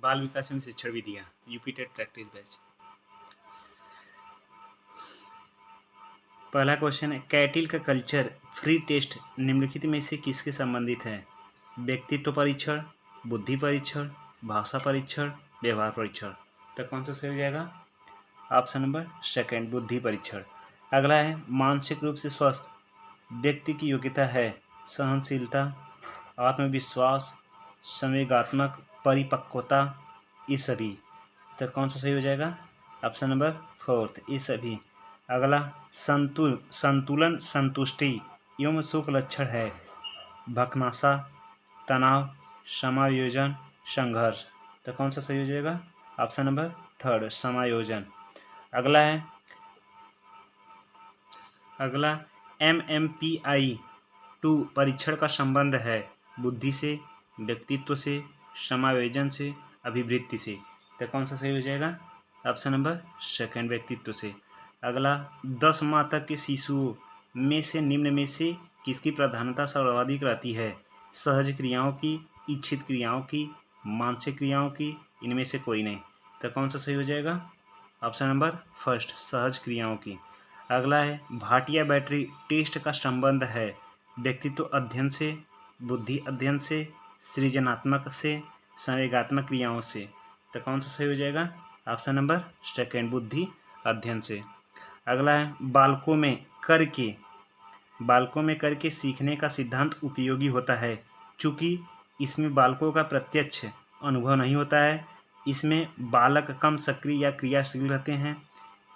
बाल विकास एवं शिक्षण विधियाँ यूपी टेट प्रैक्टिस बैच। पहला क्वेश्चन है, कैटिल का कल्चर फ्री टेस्ट निम्नलिखित में से किसके संबंधित है? व्यक्तित्व परीक्षण, बुद्धि परीक्षण, भाषा परीक्षण, व्यवहार परीक्षण। तो कौन सा सही हो जाएगा? ऑप्शन नंबर सेकंड, बुद्धि परीक्षण। अगला है, मानसिक रूप से स्वस्थ व्यक्ति की योग्यता है सहनशीलता, आत्मविश्वास, संवेगात्मक परिपक्वता, ये सभी। तो कौन सा सही हो जाएगा? ऑप्शन नंबर फोर्थ, ये सभी। अगला, संतुलन संतुष्टि एवं सुख लक्षण है भखनासा, तनाव, समायोजन, संघर्ष। तो कौन सा सही हो जाएगा? ऑप्शन नंबर थर्ड, समायोजन। अगला MMPI-2 परीक्षण का संबंध है बुद्धि से, व्यक्तित्व से, समायोजन से, अभिवृत्ति से। तो कौन सा सही हो जाएगा? ऑप्शन नंबर सेकंड, व्यक्तित्व से। अगला, 10 माह तक के शिशुओं में से निम्न में से किसकी प्रधानता सर्वाधिक रहती है? सहज क्रियाओं की, इच्छित क्रियाओं की, मानसिक क्रियाओं की, इनमें से कोई नहीं। तो कौन सा सही हो जाएगा? ऑप्शन नंबर फर्स्ट, सहज क्रियाओं की। अगला है, भाटिया बैटरी टेस्ट का संबंध है व्यक्तित्व अध्ययन से, बुद्धि अध्ययन से, सृजनात्मक से, संवेगात्मक क्रियाओं से। तो कौन सा सही हो जाएगा? ऑप्शन नंबर सेकेंड, बुद्धि अध्ययन से। अगला है, बालकों में करके सीखने का सिद्धांत उपयोगी होता है चूँकि इसमें बालकों का प्रत्यक्ष अनुभव नहीं होता है, इसमें बालक कम सक्रिय या क्रियाशील रहते हैं,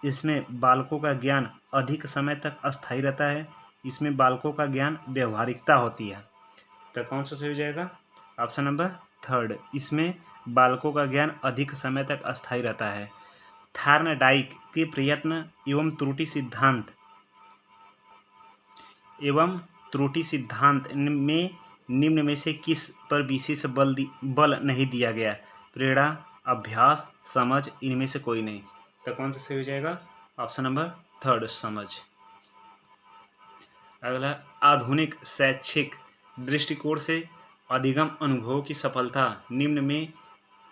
इसमें बालकों का ज्ञान अधिक समय तक अस्थायी रहता है, इसमें बालकों का ज्ञान व्यवहारिकता होती है। तो कौन सा सही हो जाएगा? ऑप्शन नंबर थर्ड, इसमें बालकों का ज्ञान अधिक समय तक अस्थायी रहता है। थार्नडाइक के प्रयत्न एवं त्रुटि सिद्धांत में निम्न में से किस पर विशेष बल नहीं दिया गया? प्रेरणा, अभ्यास, समझ, इनमें से कोई नहीं। तो कौन सा सही हो जाएगा? ऑप्शन नंबर थर्ड, समझ। अगला, आधुनिक शैक्षिक दृष्टिकोण से अधिगम अनुभवों की सफलता निम्न में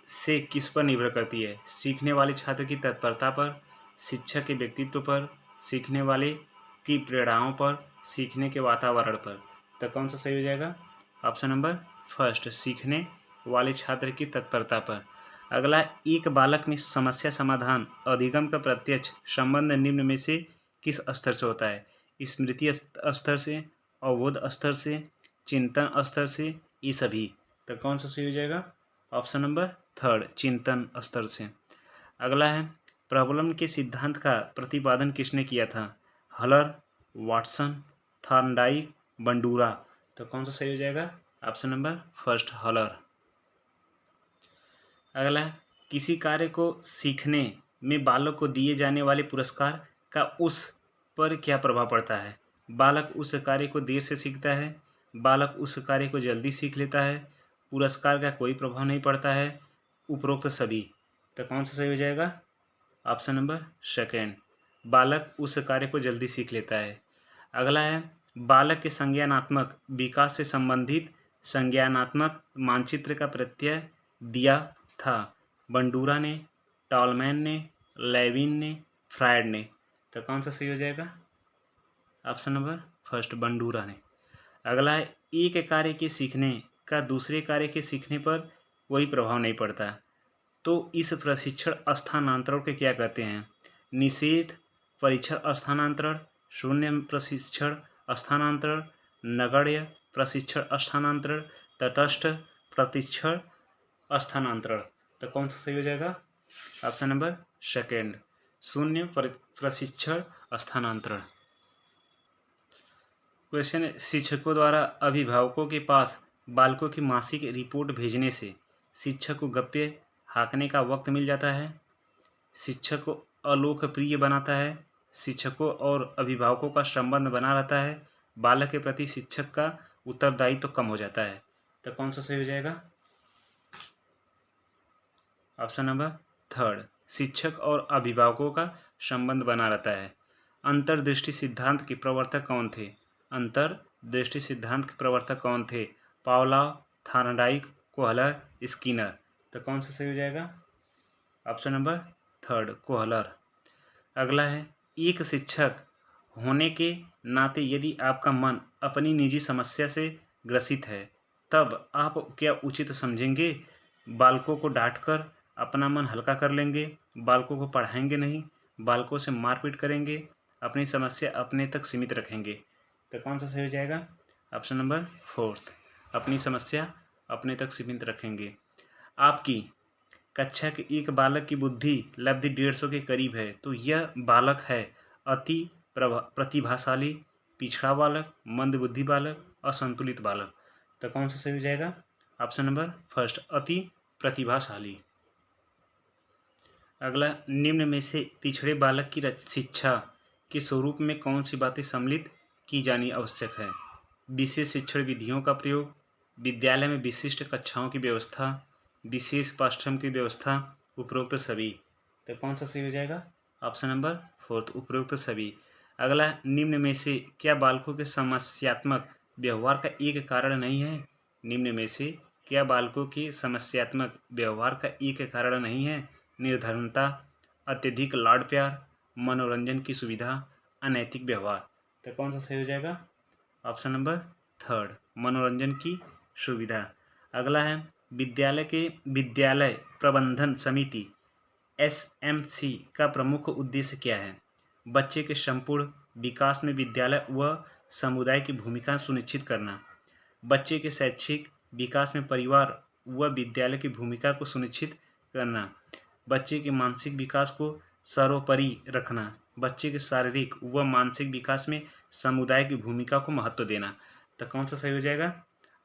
से किस पर निर्भर करती है? सीखने वाले छात्र की तत्परता पर, शिक्षक के व्यक्तित्व पर, सीखने वाले की प्रेरणाओं पर, सीखने के वातावरण पर। तो कौन सा सही हो जाएगा? ऑप्शन नंबर फर्स्ट, सीखने वाले छात्र की तत्परता पर। अगला, एक बालक में समस्या समाधान अधिगम का प्रत्यक्ष संबंध निम्न में से किस स्तर से होता है? स्मृति स्तर से, अवबोध स्तर से, चिंतन स्तर से, ये सभी। तो कौन सा सही हो जाएगा? ऑप्शन नंबर थर्ड, चिंतन स्तर से। अगला है, प्रबलम के सिद्धांत का प्रतिपादन किसने किया था? Huller, Watson, Thorndike, Bandura. तो कौन सा सही हो जाएगा? Option number first, huller. अगला है, किसी कार्य को सीखने में बालक को दिए जाने वाले पुरस्कार का उस पर क्या प्रभाव पड़ता है? बालक उस कार्य को देर से सीखता है, बालक उस कार्य को जल्दी सीख लेता है, पुरस्कार का कोई प्रभाव नहीं पड़ता है, उपरोक्त सभी। तो कौन सा सही हो जाएगा? ऑप्शन नंबर सेकेंड, बालक उस कार्य को जल्दी सीख लेता है। अगला है, बालक के संज्ञानात्मक विकास से संबंधित संज्ञानात्मक मानचित्र का प्रत्यय दिया था बंडूरा ने, टॉलमैन ने, लेविन ने, फ्रायड ने। तो कौन सा सही हो जाएगा? ऑप्शन नंबर फर्स्ट, बंडूरा ने। अगला है, एक कार्य के सीखने का दूसरे कार्य के सीखने पर कोई प्रभाव नहीं पड़ता, तो इस प्रशिक्षण स्थानांतरण के क्या कहते हैं? निषेध परीक्षण स्थानांतरण, शून्य प्रशिक्षण स्थानांतरण, नगण्य प्रशिक्षण स्थानांतरण, तटस्थ प्रशिक्षण स्थानांतरण। तो कौन सा सही हो जाएगा? ऑप्शन नंबर सेकेंड, शून्य प्रशिक्षण स्थानांतरण। क्वेश्चन है, शिक्षकों द्वारा अभिभावकों के पास बालकों की मासिक रिपोर्ट भेजने से शिक्षक को गप्पे हाँकने का वक्त मिल जाता है, शिक्षक को अलोकप्रिय बनाता है, शिक्षकों और अभिभावकों का संबंध बना रहता है, बालक के प्रति शिक्षक का उत्तरदायित्व तो कम हो जाता है। तो कौन सा सही हो जाएगा? ऑप्शन नंबर थर्ड, शिक्षक और अभिभावकों का संबंध बना रहता है। अंतर्दृष्टि सिद्धांत के प्रवर्तक कौन थे? अंतर्दृष्टि सिद्धांत के प्रवर्तक कौन थे? Pavlov, Thorndike, Kohler, Skinner. तो कौन सा सही हो जाएगा? Option number third, Kohler. अगला है, एक शिक्षक होने के नाते यदि आपका मन अपनी निजी समस्या से ग्रसित है, तब आप क्या उचित समझेंगे? बालकों को डांटकर अपना मन हल्का कर लेंगे, बालकों को पढ़ाएंगे नहीं, बालकों से मारपीट करेंगे, अपनी समस्या अपने तक सीमित रखेंगे? तो कौन सा सही हो जाएगा? ऑप्शन नंबर फोर्थ, अपनी समस्या अपने तक सीमित रखेंगे। आपकी कक्षा के एक बालक की बुद्धि लब्धि 150 के करीब है, तो यह बालक है अति प्रतिभाशाली, पिछड़ा बालक, मंदबुद्धि बालक, असंतुलित बालक। तो कौन सा सही हो जाएगा? ऑप्शन नंबर फर्स्ट, अति प्रतिभाशाली। अगला, निम्न में से पिछड़े बालक की शिक्षा के स्वरूप में कौन सी बातें सम्मिलित की जानी आवश्यक है? विशेष शिक्षण विधियों का प्रयोग, विद्यालय में विशिष्ट कक्षाओं की व्यवस्था, विशेष पाठ्यक्रम की व्यवस्था, उपरोक्त सभी। तो कौन सा सही हो जाएगा? ऑप्शन नंबर फोर्थ, उपरोक्त सभी। अगला, निम्न में से क्या बालकों के समस्यात्मक व्यवहार का एक कारण नहीं है? निम्न में से क्या बालकों के समस्यात्मक व्यवहार का एक कारण नहीं है? निर्धनता, अत्यधिक लाड प्यार, मनोरंजन की सुविधा, अनैतिक व्यवहार। तो कौन सा सही हो जाएगा? ऑप्शन नंबर थर्ड, मनोरंजन की सुविधा। अगला है, विद्यालय प्रबंधन समिति एसएमसी का प्रमुख उद्देश्य क्या है? बच्चे के संपूर्ण विकास में विद्यालय व समुदाय की भूमिका सुनिश्चित करना, बच्चे के शैक्षिक विकास में परिवार व विद्यालय की भूमिका को सुनिश्चित करना, बच्चे के मानसिक विकास को सर्वोपरि रखना, बच्चे के शारीरिक व मानसिक विकास में समुदाय की भूमिका को महत्व देना। तो कौन सा सही हो जाएगा?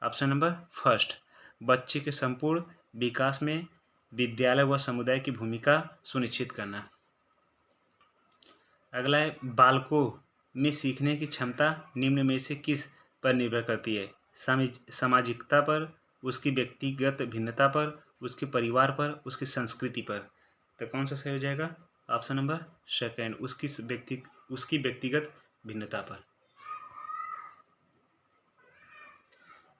ऑप्शन नंबर फर्स्ट, बच्चे के संपूर्ण विकास में विद्यालय व समुदाय की भूमिका सुनिश्चित करना। अगला है, बालकों में सीखने की क्षमता निम्न में से किस पर निर्भर करती है? सामाजिकता पर, उसकी व्यक्तिगत भिन्नता पर, उसके परिवार पर, उसकी संस्कृति पर। तो कौन सा सही हो जाएगा? ऑप्शन नंबर सेकेंड, उसकी व्यक्तिगत भिन्नता पर।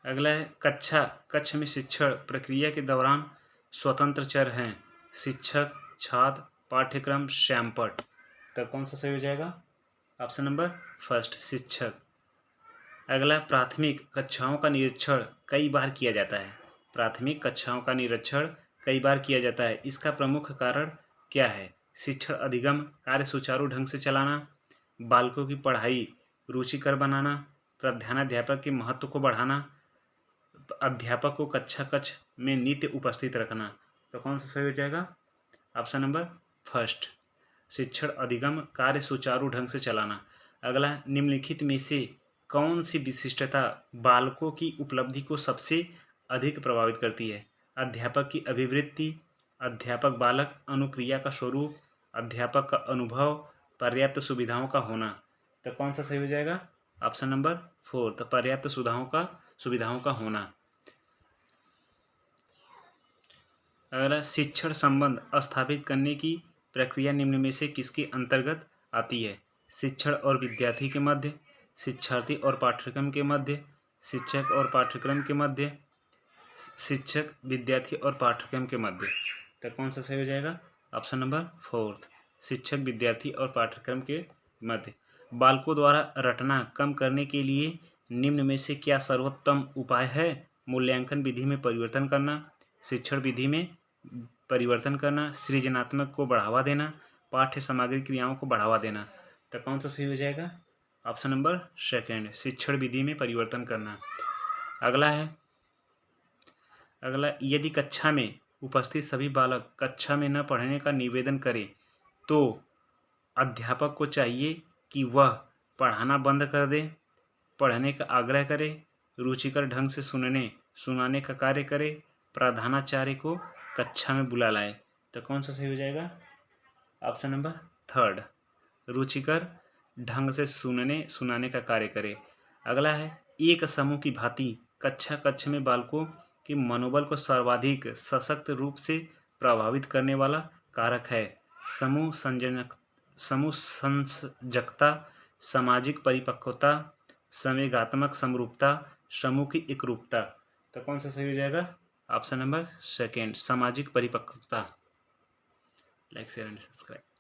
अगला है, कक्ष में शिक्षण प्रक्रिया के दौरान स्वतंत्र चर हैं शिक्षक, छात्र, पाठ्यक्रम, श्यामपट्ट। तो कौन सा सही हो जाएगा? ऑप्शन नंबर फर्स्ट, शिक्षक। अगला, प्राथमिक कक्षाओं का निरीक्षण कई बार किया जाता है। प्राथमिक कक्षाओं का निरीक्षण कई बार किया जाता है, इसका प्रमुख कारण क्या है? शिक्षण अधिगम कार्य सुचारू ढंग से चलाना, बालकों की पढ़ाई रुचिकर बनाना, प्रधानाध्यापक के महत्व को बढ़ाना, अध्यापक को कक्ष में नित्य उपस्थित रखना। तो कौन सा सही हो जाएगा? ऑप्शन नंबर फर्स्ट, शिक्षण अधिगम कार्य सुचारू ढंग से चलाना। अगला, निम्नलिखित में से कौन सी विशिष्टता बालकों की उपलब्धि को सबसे अधिक प्रभावित करती है? अध्यापक की अभिवृत्ति, अध्यापक बालक अनुक्रिया का स्वरूप, अध्यापक का अनुभव, पर्याप्त सुविधाओं का होना। तो कौन सा सही हो जाएगा? ऑप्शन नंबर फोर्थ, पर्याप्त सुविधाओं का होना। अगला, शिक्षण संबंध स्थापित करने की प्रक्रिया निम्न में से किसके अंतर्गत आती है? शिक्षण और विद्यार्थी के मध्य, शिक्षार्थी और पाठ्यक्रम के मध्य, शिक्षक और पाठ्यक्रम के मध्य, शिक्षक विद्यार्थी और पाठ्यक्रम के मध्य। तो कौन सा सही हो जाएगा? ऑप्शन नंबर फोर्थ, शिक्षक विद्यार्थी और पाठ्यक्रम के मध्य। बालकों द्वारा रटना कम करने के लिए निम्न में से क्या सर्वोत्तम उपाय है? मूल्यांकन विधि में परिवर्तन करना, शिक्षण विधि में परिवर्तन करना, सृजनात्मक को बढ़ावा देना, पाठ्य सामग्री क्रियाओं को बढ़ावा देना। तो कौन सा सही हो जाएगा? ऑप्शन नंबर सेकेंड, शिक्षण विधि में परिवर्तन करना। अगला, यदि कक्षा में उपस्थित सभी बालक कक्षा में न पढ़ने का निवेदन करें, तो अध्यापक को चाहिए कि वह पढ़ाना बंद कर दे, पढ़ने का आग्रह करे, रुचिकर ढंग से सुनाने का कार्य करे, प्रधानाचार्य को कक्षा में बुला लाए। तो कौन सा सही हो जाएगा? ऑप्शन नंबर थर्ड, रुचिकर ढंग से सुनाने का कार्य करे। अगला है, एक समूह की भांति कक्ष में बालकों के मनोबल को सर्वाधिक सशक्त रूप से प्रभावित करने वाला कारक है समूह संयोजकता, सामाजिक परिपक्वता, संवेगात्मक समरूपता, समूह की एकरूपता। तो कौन सा सही हो जाएगा? ऑप्शन नंबर सेकेंड, सामाजिक परिपक्वता। Like share and subscribe.